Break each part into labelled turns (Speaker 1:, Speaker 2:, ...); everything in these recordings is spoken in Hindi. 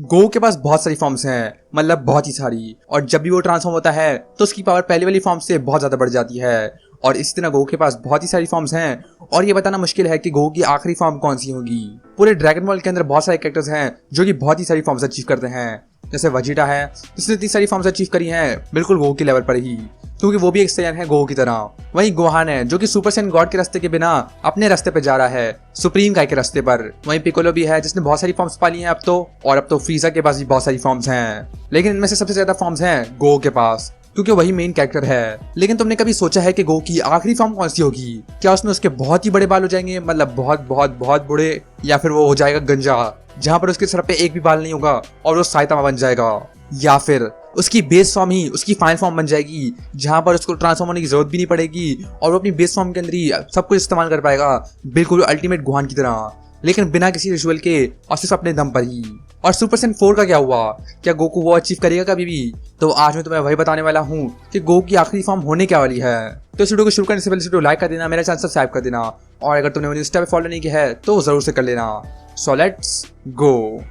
Speaker 1: गो के पास बहुत सारी फॉर्म्स हैं, मतलब बहुत ही सारी, और जब भी वो ट्रांसफॉर्म होता है तो उसकी पावर पहले वाली फॉर्म से बहुत ज्यादा बढ़ जाती है। और इसी तरह गो के पास बहुत ही सारी फॉर्म्स हैं और ये बताना मुश्किल है कि गो की आखिरी फॉर्म कौन सी होगी। पूरे ड्रैगन बॉल के अंदर बहुत सारे कैरेक्टर्स हैं जो कि बहुत ही सारी फॉर्म्स अचीव करते हैं। जैसे वजीटा है जिसने इतनी सारी फॉर्म्स अचीव करी हैं बिल्कुल गो के लेवल पर ही, क्योंकि वो भी एक सैयन है गो की तरह। वहीं गोहान है जो कि सुपर सैयन गॉड के रास्ते के बिना अपने रास्ते पे जा रहा है, सुप्रीम गाय के रास्ते पर। वहीं पिकोलो भी है जिसने बहुत सारी फॉर्म्स पाली हैं अब तो, और अब तो फ्रीजा के पास भी बहुत सारी फॉर्म्स हैं। लेकिन इनमें से सबसे ज्यादा फॉर्म्स हैं गो के पास, क्योंकि वही मेन कैरेक्टर है। लेकिन तुमने कभी सोचा है कि गो की आखिरी फॉर्म कौन सी होगी? क्या उसमें उसके बहुत ही बड़े बाल हो जाएंगे, मतलब बहुत बहुत बहुत बड़े, या फिर वो हो जाएगा गंजा जहां पर उसके सर पे एक भी बाल नहीं होगा और वो साइतामा बन जाएगा, या फिर उसकी बेस फॉर्म ही उसकी फाइनल फॉर्म बन जाएगी जहां पर उसको ट्रांसफॉर्म होने की जरूरत भी नहीं पड़ेगी और वो अपनी बेस फॉर्म के अंदर ही सब कुछ इस्तेमाल कर पाएगा, बिल्कुल अल्टीमेट गोहान की तरह, लेकिन बिना किसी रिचुअल के और सिर्फ अपने दम पर ही। और सुपर सैयन 4 का क्या हुआ? क्या गोकू वो अचीव करेगा कभी भी? तो आज मैं तुम्हें वही बताने वाला हूँ कि गो की आखिरी फॉर्म होने क्या वाली है। तो इस वीडियो को शुरू करने से पहले इस वीडियो लाइक कर देना, मेरा चैनल सब्सक्राइब कर देना, और अगर तुमने मुझे इंस्टा पे फॉलो नहीं किया है तो जरूर से कर लेना। So let's go.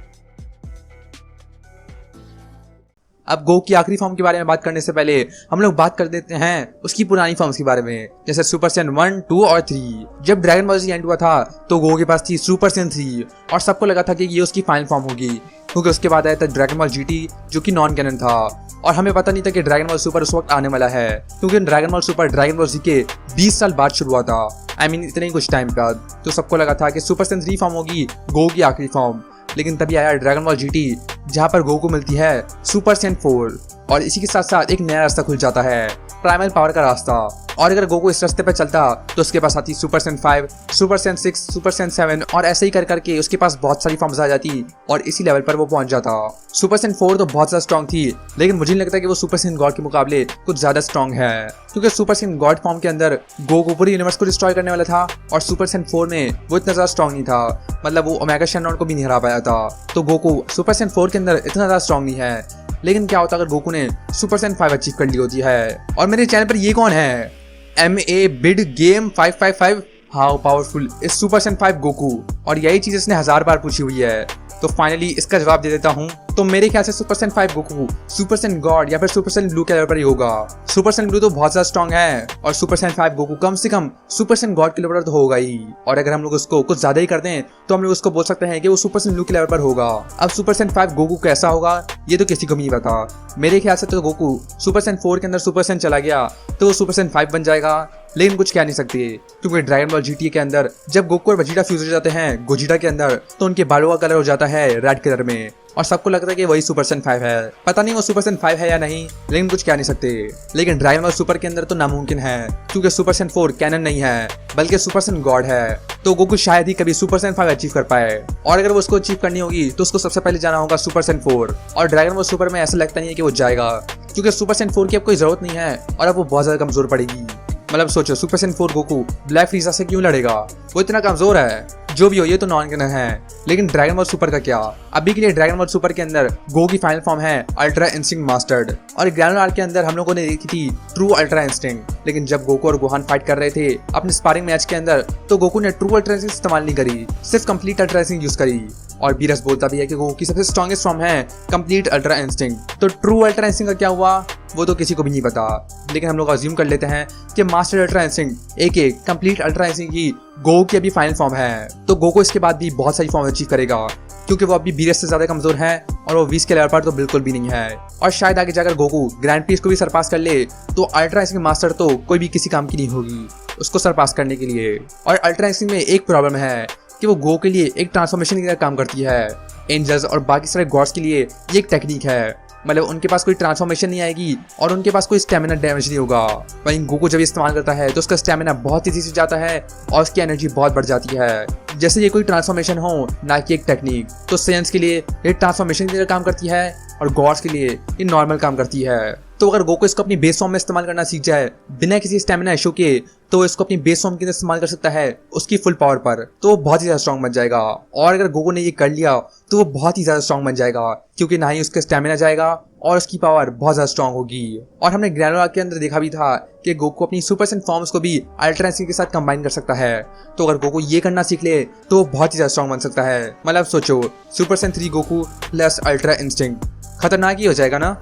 Speaker 1: अब गो की आखिरी फॉर्म के बारे में बात करने से पहले हम लोग बात कर देते हैं उसकी पुरानी फॉर्म्स के बारे में, जैसे सुपर सैयन 1, 2 और 3। जब ड्रैगन बॉल जी एंड हुआ था तो गो के पास थी सुपर सैयन 3 और सबको लगा था कि ये उसकी फाइनल फॉर्म होगी, क्योंकि उसके बाद आया था ड्रैगन बॉल जीटी जो कि नॉन कैनन था और हमें पता नहीं था कि ड्रैगन बॉल सुपर उस वक्त आने वाला है, क्योंकि Dragon Ball Super Dragon Ball Z के 20 साल बाद शुरू हुआ था। इतने ही कुछ टाइम बाद। तो सबको लगा था कि सुपर सैयन 3 फॉर्म होगी गो की आखिरी फॉर्म, लेकिन तभी आया ड्रैगन बॉल जीटी जहां पर गो को मिलती है सुपर सैयन 4 और इसी के साथ साथ एक नया रास्ता खुल जाता है, प्राइमल पावर का रास्ता। और अगर गोकू इस रास्ते पर चलता तो उसके पास आती super Saiyan 5, super Saiyan 6, super Saiyan 7 और ऐसे ही कर करके उसके पास बहुत सारी फॉर्म्स आ जाती और इसी लेवल पर वो पहुंच जाता। सुपर सैयन 4 तो बहुत ज्यादा स्ट्रॉन्ग थी, लेकिन मुझे नहीं लगता कि वो सुपर सैयन गॉड के मुकाबले कुछ ज्यादा स्ट्रॉन्ग है, क्योंकि सुपर सैयन गॉड फॉर्म के अंदर गोकू पूरी यूनिवर्स को डिस्ट्रॉय करने वाला था और सुपर सैयन 4 में वो इतना ज्यादा स्ट्रॉन्ग नहीं था, मतलब वो ओमेगा शैनॉन को भी नहीं हरा पाया था। तो गोकू सुपर सैयन 4 के अंदर इतना ज्यादा स्ट्रॉन्ग नहीं है। लेकिन क्या होता अगर गोकू ने सुपर सैयन 5 अचीव कर ली होती है? और मेरे चैनल पर ये कौन है? MA bid game 555, how powerful is super Saiyan 5 Goku? और यही चीज इसने 1000 बार पूछी हुई है, तो फाइनली इसका जवाब दे देता हूँ। तो मेरे ख्याल से super Saiyan 5 Goku super Saiyan God या फिर सुपर सैयन ब्लू के लेवल पर ही होगा। सुपर सैयन ब्लू तो बहुत ज्यादा स्ट्रॉन्ग है और सुपर सैयन 5 गोकू कम से कम सुपर सैयन गॉड के लेवल पर तो होगा ही। और अगर हम लोग उसको कुछ ज्यादा ही कर दें तो हम लोग उसको बोल सकते हैं कि वो सुपर सैयन ब्लू के लेवल पर होगा। अब सुपर सैयन 5 गोकू कैसा होगा ये तो किसी को नहीं पता। मेरे ख्याल से तो गोकू सुपर सैयन 4 के अंदर सुपर सैयन चला गया तो वो सुपर सैयन 5 बन जाएगा, लेकिन कुछ कह नहीं सकते, क्योंकि ड्रैगन बॉल जीटी के अंदर जब गोकू और वेजिटा फ्यूज हो जाते हैं गोजिटा के अंदर तो उनके बालों का कलर हो जाता है रेड कलर में और सबको लगता है कि वही सुपर सैयन 5 है। पता नहीं वो सुपर सैयन 5 है या नहीं, लेकिन कुछ कह नहीं सकते। लेकिन ड्रैगन बॉल सुपर के अंदर तो नामुमकिन है, क्योंकि सुपर सैयन 4 कैनन नहीं है बल्कि सुपर सैयन गॉड है। तो गोकू शायद ही कभी सुपर सैयन 5 अचीव कर पाए, और अगर वो उसको अचीव करनी होगी तो उसको सबसे पहले जाना होगा सुपर सैयन 4। और ड्रैगन बॉल सुपर में ऐसा लगता नहीं है कि वो जाएगा, क्योंकि सुपर सैयन 4 की अब कोई जरूरत नहीं है और अब वो बहुत ज्यादा कमजोर पड़ेगी। मतलब सोचो सुपर सैयन 4 गोकू ब्लैक फ्रीजा से क्यों लड़ेगा? वो इतना कमजोर है। जो भी हो ये तो नॉन कैनन है, लेकिन ड्रैगन बॉल सुपर का क्या? अभी के लिए ड्रैगन बॉल सुपर के अंदर गो की फाइनल फॉर्म है अल्ट्रा इंस्टिंक्ट मास्टर्ड, और ग्रैंड आर्क के अंदर हम लोगों ने देखी थी ट्रू अल्ट्रा इंस्टिंक्ट। लेकिन जब गोकू और गोहान फाइट कर रहे थे अपने स्पारिंग मैच के अंदर तो गोकू ने ट्रू अल्ट्रा इंस्टिंक्ट इस्तेमाल नहीं करी, सिर्फ कंप्लीट अल्ट्रा इंस्टिंक्ट यूज करी। और बीरस बोलता भी है कि गोकू की सबसे स्ट्रॉन्गेस्ट फॉर्म है कंप्लीट अल्ट्रा इंस्टिंक्ट। तो ट्रू अल्ट्रा इंस्टिंक्ट का क्या हुआ वो तो किसी को भी नहीं पता, लेकिन हम लोग अज्यूम कर लेते हैं कि मास्टर अल्ट्रा इंस्टिंक्ट एक कंप्लीट अल्ट्रा इंस्टिंक्ट ही गो की अभी फाइनल फॉर्म है। तो गो को इसके बाद भी बहुत सारी फॉर्म अचीव करेगा, क्योंकि वो अभी बीरस से ज्यादा कमजोर है और वो 20 के लेवल पर तो बिल्कुल भी नहीं है। और शायद आगे जाकर गोकू ग्रैंड पीस को भी सरपास कर ले तो अल्ट्रा इंस्टिंक्ट मास्टर तो कोई भी किसी काम की नहीं होगी उसको सरपास करने के लिए। और अल्ट्रा इंस्टिंक्ट में एक प्रॉब्लम है कि वो गो के लिए एक ट्रांसफॉर्मेशन की तरह काम करती है। एंजल्स और बाकी सारे गॉड्स के लिए ये एक टेक्निक है, मतलब उनके पास कोई ट्रांसफॉर्मेशन नहीं आएगी और उनके पास कोई स्टेमिना डैमेज नहीं होगा। वहीं गोकू जब इस्तेमाल करता है तो उसका स्टेमिना बहुत तेजी से जाता है और उसकी एनर्जी बहुत बढ़ जाती है, जैसे ये कोई ट्रांसफॉर्मेशन हो ना कि एक टेक्निक। तो सेंस के लिए ये ट्रांसफॉर्मेशन की तरह काम करती है और गॉड्स के लिए ये नॉर्मल काम करती है। तो अगर गोकू इसको अपनी बेस फॉर्म में इस्तेमाल करना सीख जाए बिना किसी स्टेमिना इशू के तो इसको अपनी बेस फॉर्म के अंदर इस्तेमाल कर सकता है उसकी फुल पावर पर, तो वो बहुत ही ज्यादा स्ट्रॉन्ग बन जाएगा। और अगर गोकू ने ये कर लिया तो वो बहुत ही ज्यादा स्ट्रॉन्ग बन जाएगा, क्योंकि ना ही उसका स्टेमिना जाएगा और उसकी पावर बहुत ज्यादा स्ट्रांग होगी। और हमने ग्रैनोला के अंदर देखा भी था कि गोकू अपनी सुपर सेंट फॉर्म्स को भी अल्ट्रा इंस्टिंक्ट के साथ कंबाइन कर सकता है। तो अगर गोकू ये करना सीख ले तो बहुत ही ज्यादा स्ट्रांग बन सकता है। मतलब सोचो, super Saiyan 3 Goku plus ultra instinct, खतरनाक ही हो जाएगा ना।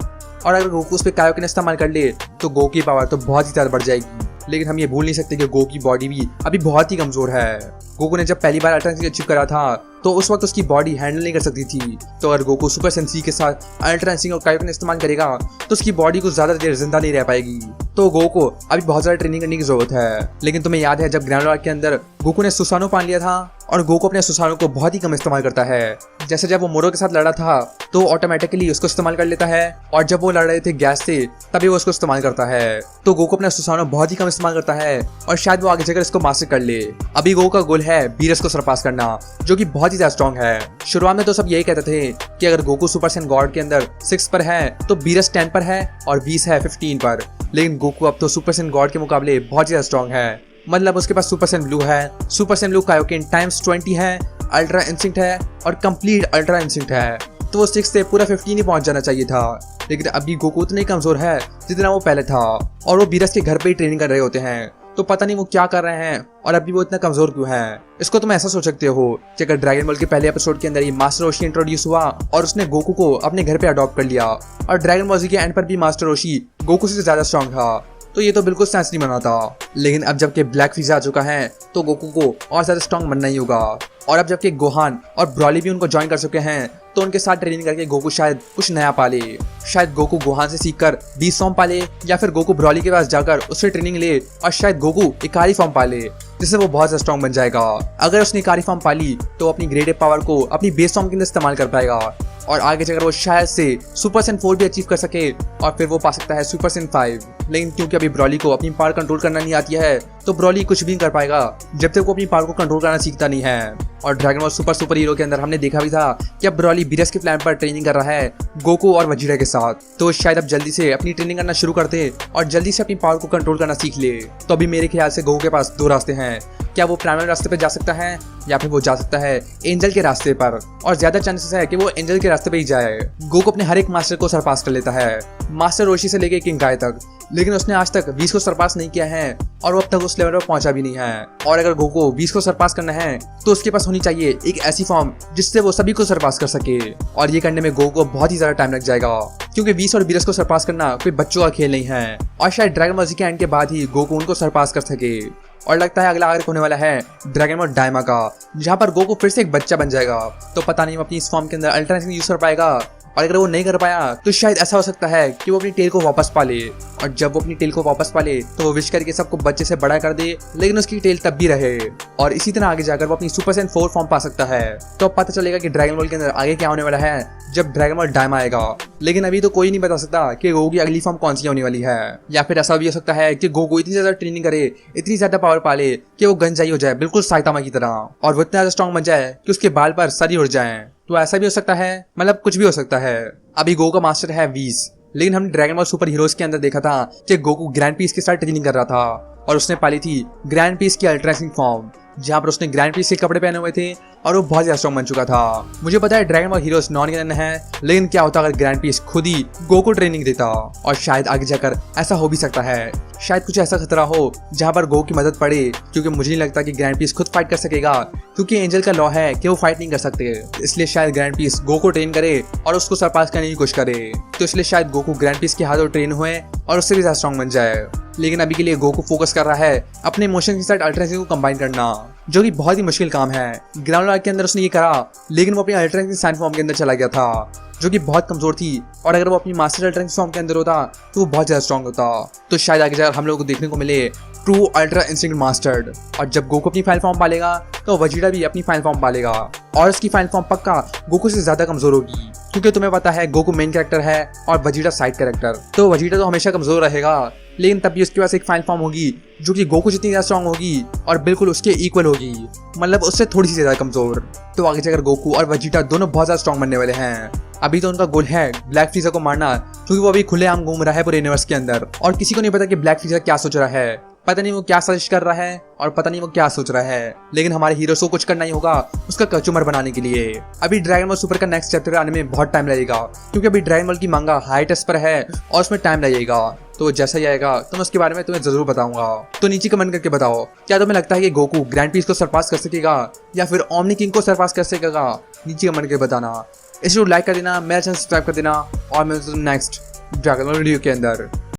Speaker 1: और अगर गोकू उस पर कायोकेन इस्तेमाल कर ले तो गोकू की पावर तो बहुत ही ज्यादा बढ़ जाएगी। लेकिन हम ये भूल नहीं सकते कि गोकू की बॉडी भी अभी बहुत ही कमजोर है। गोकू ने जब पहली बार अल्ट्रा इंस्टिंक्ट अचीव करा था तो उस वक्त उसकी बॉडी हैंडल नहीं कर सकती थी। तो अगर गोकू सुपर सेंट 3 के साथ अल्ट्रा इंस्टिंक्ट और कायोकेन इस्तेमाल करेगा तो उसकी बॉडी को ज्यादा देर जिंदा नहीं रह पाएगी। तो गोकू को अभी बहुत ज्यादा ट्रेनिंग करने की जरूरत है। लेकिन तुम्हें याद है जब ग्रैनोला के अंदर गोकू ने सुसानो पान लिया था, और गोकू अपने सुसानो को बहुत ही कम इस्तेमाल करता है। जैसे जब वो मोरो के साथ लड़ा था तो ऑटोमेटिकली उसको इस्तेमाल कर लेता है, और जब वो लड़ रहे थे गैस से तभी वो उसको इस्तेमाल करता है। तो गोकू अपना सुसानो बहुत ही कम इस्तेमाल करता है और शायद वो आगे जाकर इसको मास्टर कर ले। अभी गोकू का गोल है बीरस को सरपास करना, जो कि बहुत ही ज्यादा स्ट्रॉन्ग है। शुरुआत में तो सब यही कहते थे कि अगर गोकू सुपर सेंट गॉड के अंदर 6 पर है तो बीरस 10 पर है और बीस है 15 पर। लेकिन गोकू अब तो सुपर सेंट गॉड के मुकाबले बहुत ज्यादा स्ट्रॉन्ग है। मतलब उसके पास सुपर सेंट ब्लू है, super Saiyan blue Kaioken times 20 है, अल्ट्रा इंस्टिंक्ट है और कंप्लीट अल्ट्रा इंस्टिंक्ट है। तो वो 6 से पूरा 15 ही पहुंच जाना चाहिए था। लेकिन अभी गोकू उतना ही कमजोर है जितना वो पहले था, और वो बीरस के घर पे ही ट्रेनिंग कर रहे होते हैं। तो पता नहीं वो क्या कर रहे हैं और अभी वो इतना कमजोर क्यों है। इसको तुम ऐसा सोच सकते हो कि अगर ड्रैगन बॉल के पहले एपिसोड के अंदर ही मास्टर रोशी इंट्रोड्यूस हुआ और उसने गोकू को अपने घर पे अडॉप्ट कर लिया, और ड्रैगन बॉल के एंड पर भी मास्टर रोशी गोकू से ज्यादा स्ट्रॉन्ग था, तो ये तो बिल्कुल सेंस नहीं बनाता। लेकिन अब जबकि ब्लैक फ्रीज़ा आ चुका है तो गोकू को और ज्यादा स्ट्रॉन्ग बनना ही होगा। और अब जबकि गोहान और ब्रॉली भी उनको ज्वाइन कर चुके हैं तो उनके साथ ट्रेनिंग करके गोकू शायद कुछ नया पाले। शायद गोकू गोहान से सीखकर बीस फॉर्म पाले, या फिर गोकू ब्रॉली के पास जाकर उससे ट्रेनिंग ले और शायद गोकू इकारी फॉर्म पाले, जिससे वो बहुत ज्यादा स्ट्रॉन्ग बन जाएगा। अगर उसने इकारी फॉर्म पाली तो अपनी ग्रेडेड पावर को अपनी बेस फॉर्म के अंदर इस्तेमाल कर पाएगा, और आगे जाकर वो शायद से सुपर सेंट 4 भी अचीव कर सके और फिर वो पा सकता है सुपर सेंट 5। लेकिन क्योंकि अभी ब्रॉली को अपनी पावर कंट्रोल करना नहीं आती है तो ब्रॉली कुछ भी नहीं कर पाएगा जब तक वो अपनी पावर को कंट्रोल करना सीखता नहीं है। और ड्रैगन बॉल सुपर हीरो के अंदर हमने देखा भी था कि अब ब्रॉली बीरस के प्लान पर ट्रेनिंग कर रहा है गोकू और वजीरा के साथ। तो शायद अब जल्दी से अपनी ट्रेनिंग करना शुरू कर दे और जल्दी से अपनी पावर को कंट्रोल करना सीख ले। तो अभी मेरे ख्याल से गोकू के पास 2 रास्ते हैं। क्या वो प्राइमरी रास्ते पर जा सकता है या फिर वो जा सकता है एंजल के रास्ते पर, और ज्यादा चांसेस है कि वो एंजल के रास्ते पे ही जाए। गोकू अपने हर एक मास्टर को सरपास कर लेता है, मास्टर रोशी से लेके किंग गाय तक, लेकिन उसने आज तक 20 को सरपास नहीं किया है और वो अब तक उस लेवल पर पहुंचा भी नहीं है। और अगर गोकू को 20 को सरपास करना है तो उसके पास होनी चाहिए एक ऐसी फॉर्म जिससे वो सभी को सरपास कर सके, और ये करने में गोकू को बहुत ही ज्यादा टाइम लग जाएगा क्योंकि 20 और बीरस को सरपास करना कोई बच्चों का खेल नहीं है। और शायद ड्रैगन बॉल के एंड के बाद ही गोकू उनको सरपास कर सके। और लगता है अगला आर्क होने वाला है ड्रैगन बॉल डायमा का, जहाँ पर गोकू फिर से एक बच्चा बन जाएगा। तो पता नहीं वो अपनी इस फॉर्म के अंदर अल्ट्रा इंस्टिंक्ट यूज कर पाएगा, और अगर वो नहीं कर पाया तो शायद ऐसा हो सकता है कि वो अपनी टेल को वापस पा ले, और जब वो अपनी टेल को वापस पा ले तो वो विश करके सबको बच्चे से बड़ा कर दे, लेकिन उसकी टेल तब भी रहे। और इसी तरह आगे जाकर वो अपनी सुपर सेंट 4 फॉर्म पा सकता है। तो अब पता चलेगा कि ड्रैगन बॉल के अंदर आगे क्या होने वाला है जब ड्रैगन बॉल डायमा आएगा। लेकिन अभी तो कोई नहीं बता सकता कि गोकू की अगली फॉर्म कौन सी होने वाली है, या फिर ऐसा भी हो सकता है कि गोकू इतनी ज्यादा ट्रेनिंग करे, इतनी ज्यादा पावर पाले कि वो गंजाई हो जाए बिल्कुल साइतामा की तरह, और वो इतना ज्यादा स्ट्रॉन्ग बन जाए कि उसके बाल पर सर ही उड़ जाए। तो ऐसा भी हो सकता है, मतलब कुछ भी हो सकता है। अभी गोकू का मास्टर है 20, लेकिन हमने ड्रैगन बॉल सुपर हीरोज के अंदर देखा था कि गोकू ग्रैंड पीस के साथ ट्रेनिंग कर रहा था और उसने पाली थी ग्रैंड पीस की अल्ट्रा इंस्टिंक्ट फॉर्म, जहाँ पर उसने ग्रैंड पीस के कपड़े पहने हुए थे और वो बहुत ज्यादा स्ट्रॉन्ग बन चुका था। मुझे पता है Dragon Ball Heroes non canon है, लेकिन क्या होता अगर ग्रैंड पीस खुद ही गोकू ट्रेनिंग देता, और शायद आगे जाकर ऐसा हो भी सकता है। शायद कुछ ऐसा खतरा हो जहाँ पर गोकू की मदद पड़े, क्योंकि मुझे नहीं लगता कि ग्रैंड पीस खुद फाइट कर सकेगा, क्योंकि एंजल का लॉ है कि वो फाइट नहीं कर सकते। इसलिए शायद ग्रैंड पीस गोकू ट्रेन करे और उसको सरपास करने की कोशिश करे। तो इसलिए शायद गोकू ग्रैंड पीस के हाथों ट्रेन हुए और उससे भी ज्यादा स्ट्रॉन्ग बन जाए। लेकिन अभी के लिए गोकू फोकस कर रहा है अपने इमोशन के साथ अल्ट्रा इंस्टिंक्ट को कंबाइन करना, जो कि बहुत ही मुश्किल काम है। ग्राउंड के अंदर उसने ये करा, लेकिन वो अपनी अल्ट्रा इंस्टिंक्ट साइन फॉर्म के अंदर चला गया था, जो कि बहुत कमजोर थी, और अगर वो अपनी मास्टर अल्ट्रा इंस्टिंक्ट फॉर्म के अंदर होता तो वो बहुत ज्यादा स्ट्रॉन्ग होता। तो शायद आगे जाकर हम लोगों को देखने को मिले ट्रू अल्ट्रा इंस्टिंक्ट मास्टर्ड, और जब गोकू अपनी फाइनल फॉर्म पालेगा तो वजीरा भी अपनी फाइनल फॉर्म पालेगा, और उसकी फाइनल फॉर्म पक्का गोकू से ज्यादा कमजोर होगी, क्योंकि तुम्हें पता है गोकू मेन कैरेक्टर है और वजीरा साइड कैरेक्टर। तो वजीरा तो हमेशा कमजोर रहेगा, लेकिन तब भी उसके पास एक फाइनल फॉर्म होगी जो कि गोकू जितनी ज्यादा स्ट्रॉन्ग होगी और बिल्कुल उसके इक्वल होगी, मतलब उससे थोड़ी सी ज्यादा कमजोर। तो आगे जाकर गोकू और वजीरा दोनों बहुत ज्यादा स्ट्रॉन्ग बनने वाले हैं। अभी तो उनका गोल है ब्लैक फ्रीज़र को मारना, क्योंकि वो अभी खुलेआम घूम रहा है पूरे यूनिवर्स के अंदर, और किसी को नहीं पता कि ब्लैक फ्रीज़र क्या सोच रहा है। पता नहीं वो क्या सजेस्ट कर रहा है और पता नहीं वो क्या सोच रहा है, लेकिन हमारे हीरो को कुछ करना ही होगा उसका कंज्यूमर बनाने के लिए। अभी ड्रैगन बॉल सुपर का नेक्स्ट चैप्टर आने में बहुत टाइम लगेगा, क्योंकि अभी ड्रैगन बॉल की मांगा हाइटेस्ट पर है और उसमें टाइम लगेगा। तो जैसा ही आएगा तो मैं उसके बारे में तुम्हें जरूर बताऊंगा। तो नीचे कमेंट करके बताओ, क्या तुम्हें लगता है कि गोकू ग्रैंड पीस को सरपास कर सकेगा या फिर ओमनी किंग को सरपास कर सकेगा? नीचे कमेंट करके बताना। इस वीडियो लाइक कर देना, मेरा चैनल सब्सक्राइब कर देना और मैं नेक्स्ट ड्रैगन बॉल वीडियो के अंदर।